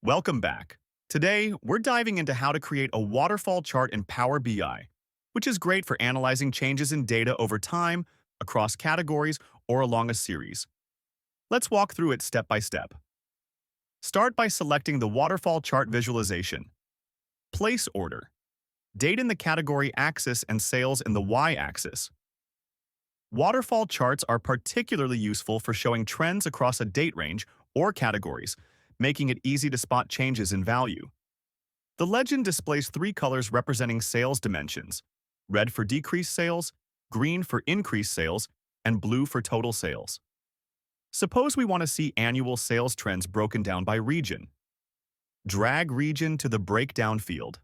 Welcome back. Today, we're diving into how to create a waterfall chart in Power BI, which is great for analyzing changes in data over time, across categories, or along a series. Let's walk through it step by step. Start by selecting the waterfall chart visualization. Place order. Date in the category axis and sales in the y-axis. Waterfall charts are particularly useful for showing trends across a date range or categories, making it easy to spot changes in value. The legend displays three colors representing sales dimensions: red for decreased sales, green for increased sales, and blue for total sales. Suppose we want to see annual sales trends broken down by region. Drag region to the breakdown field.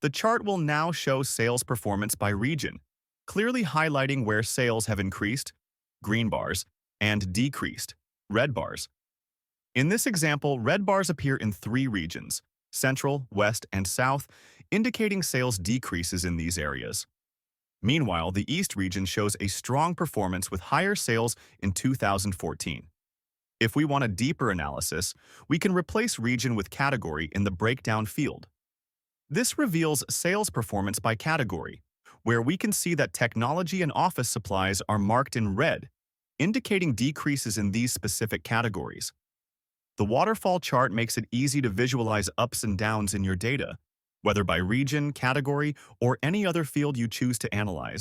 The chart will now show sales performance by region, clearly highlighting where sales have increased, green bars, and decreased, red bars. In this example, red bars appear in three regions: Central, West, and South, indicating sales decreases in these areas. Meanwhile, the East region shows a strong performance with higher sales in 2014. If we want a deeper analysis, we can replace region with category in the breakdown field. This reveals sales performance by category, where we can see that technology and office supplies are marked in red, indicating decreases in these specific categories. The waterfall chart makes it easy to visualize ups and downs in your data, whether by region, category, or any other field you choose to analyze.